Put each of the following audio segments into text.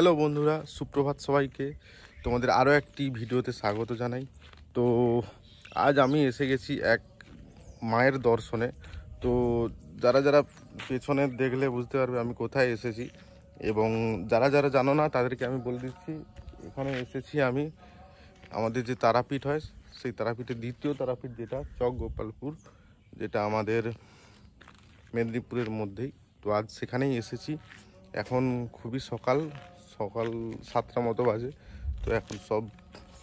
Hello বন্ধুরা, সুপ্রভাত সবাইকে। তোমাদের আরও একটি ভিডিওতে স্বাগত জানাই। তো আজ আমি এসে গেছি এক মায়ের দর্শনে। তো যারা যারা পেছনে দেখলে বুঝতে পারবে আমি কোথায় এসেছি, এবং যারা যারা জানো না তাদেরকে আমি বলে দিচ্ছি, এখানে এসেছি আমি আমাদের যে তারাপীঠ হয় সেই তারাপীঠের দ্বিতীয় তারাপীঠ, যেটা চক গোপালপুর, যেটা আমাদের মেদিনীপুরের মধ্যেই। তো আজ সেখানেই এসেছি। এখন খুবই সকাল 7টা মতো বাজে। তো এখন সব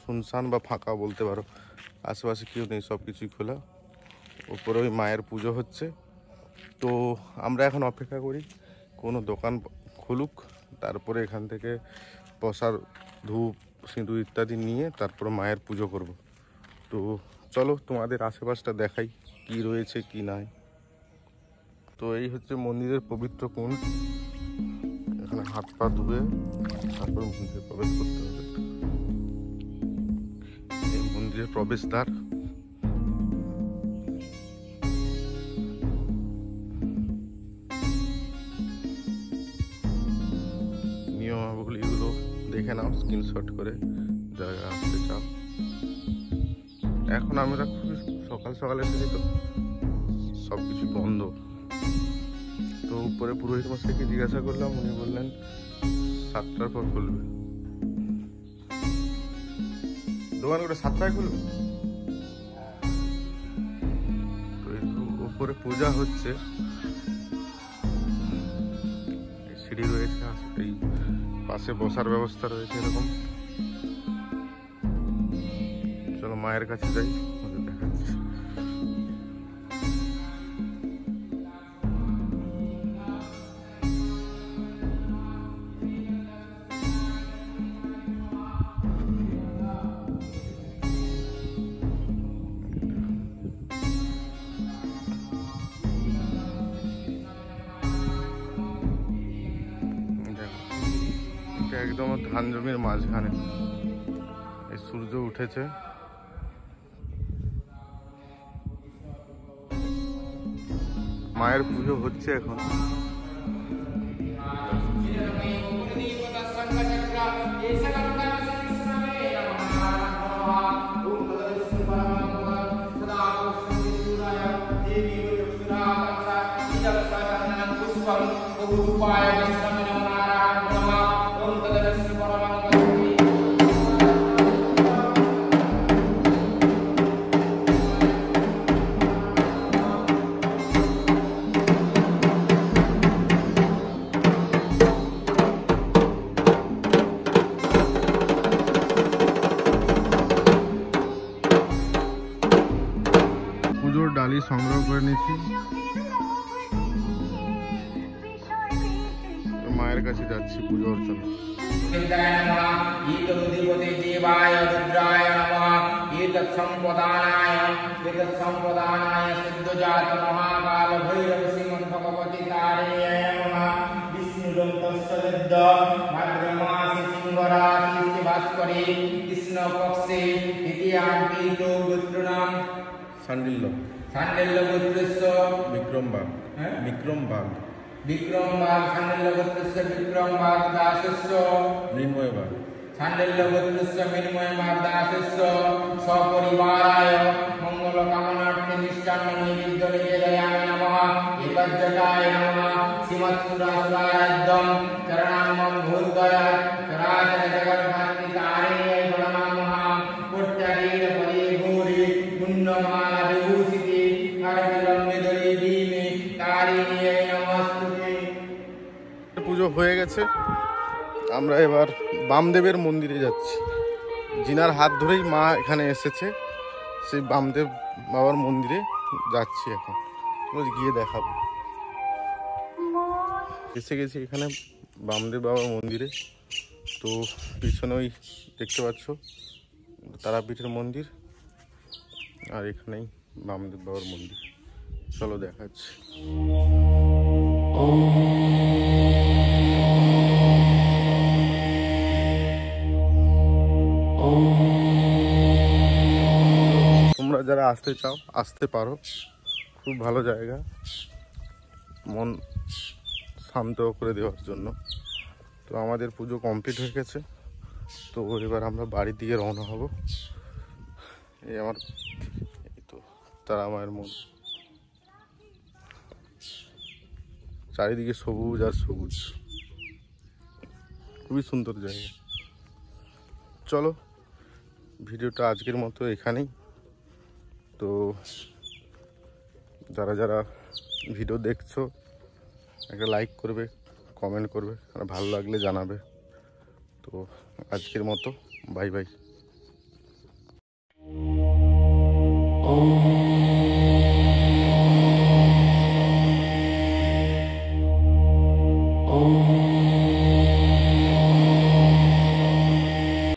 শুনশান বা ফাঁকা বলতে পারো, আশেপাশে কেউ নেই, সব কিছুই খোলা। উপরে ওই মায়ের পুজো হচ্ছে। তো আমরা এখন অপেক্ষা করি কোনো দোকান খুলুক, তারপরে এখান থেকে প্রসাদ, ধূপ, সিঁদুর ইত্যাদি নিয়ে তারপরে মায়ের পুজো করব। তো চলো তোমাদের আশেপাশটা দেখাই কি রয়েছে কি নাই। তো এই হচ্ছে মন্দিরের পবিত্র কুণ্ড। এখানে হাত পা ধুয়ে তারপর মন্দিরে প্রবেশ করতে হবে। এই মন্দিরের প্রবেশদ্বার। নিয়মাবলীগুলো দেখে নাও স্ক্রিনশট করে, যারা আসতে চাও। এখন আমরা খুবই সকাল সকাল এসেছি, তো সব কিছু বন্ধ। তো উপরে পুরোহিত মশাইকে জিজ্ঞাসা করলাম, উনি বললেন 7টার পর খুলবে। দোকান করে 7টায় খুলবে। তো উপরে পূজা হচ্ছে, সিঁড়ি রয়েছে, এই পাশে বসার ব্যবস্থা রয়েছে এরকম। চলো মায়ের কাছে যাই, দেখাচ্ছি। একদম ধান জমির মাঝখানে এই সূর্য উঠেছে। মায়ের পুজো হচ্ছে এখন। পুজোর ডালি সংগ্রহ করে নিয়েছি, মায়ের কাছে যাচ্ছি পুজো অর্চনা। সান্ডিল্য গোত্রস্য বিক্রম বাগ সান্ডিল্য গোত্রস্য বিক্রম বাগ দাসস্য মৃন্ময় বাগ সান্ডিল্য গোত্রস্য মৃন্ময় বাগ দাসস্য সপরিবারায় মঙ্গল কামনার্থে মিষ্টান্ন নৈবেদ্য নিবেদয়ামি নমঃ। একজ্জটায় নমঃ। শ্রীমৎসুরাসুরারাধ্যম চরণাম্বম ভূতদয়াৎ চরাচর জগদ্ধাত্রিতারিণ্যৈ নমঃ। কোট্যাগীর পরিভূরি পুণ্যমালা বিভূষিতি কারবিলম্বিদরি দীনে তারিণ্যৈ নমস্তুতে। পুজো হয়ে গেছে, আমরা এবার বামদেবের মন্দিরে যাচ্ছি। জিনার হাত ধরেই মা এখানে এসেছে, সেই বামদেব বাবার মন্দিরে যাচ্ছি এখন, গিয়ে দেখাবো। এসে গেছি এখানে বামদেব বাবার মন্দিরে। তো পিছনে ওই দেখতে পাচ্ছ তারাপীঠের মন্দির, আর এখানেই বামদেব বাবার মন্দির। চলো দেখাচ্ছি। তোমরা যারা আসতে চাও আসতে পারো, খুব ভালো জায়গা, মন শান্ত করে দেওয়ার জন্য। তো আমাদের পুজো কমপ্লিট হয়ে গেছে, তো এবার আমরা বাড়ির দিকে রওনা হব। এই আমার এই তো তারা মায়ের মন্দির, চারিদিকে সবুজ আর সবুজ, খুবই সুন্দর জায়গা। চলো ভিডিওটা আজকের মতো এখানেই। তো যারা যারা ভিডিও দেখছো একটা লাইক করবে, কমেন্ট করবে, আর ভালো লাগলে জানাবে। তো আজকের মতো বাই বাই।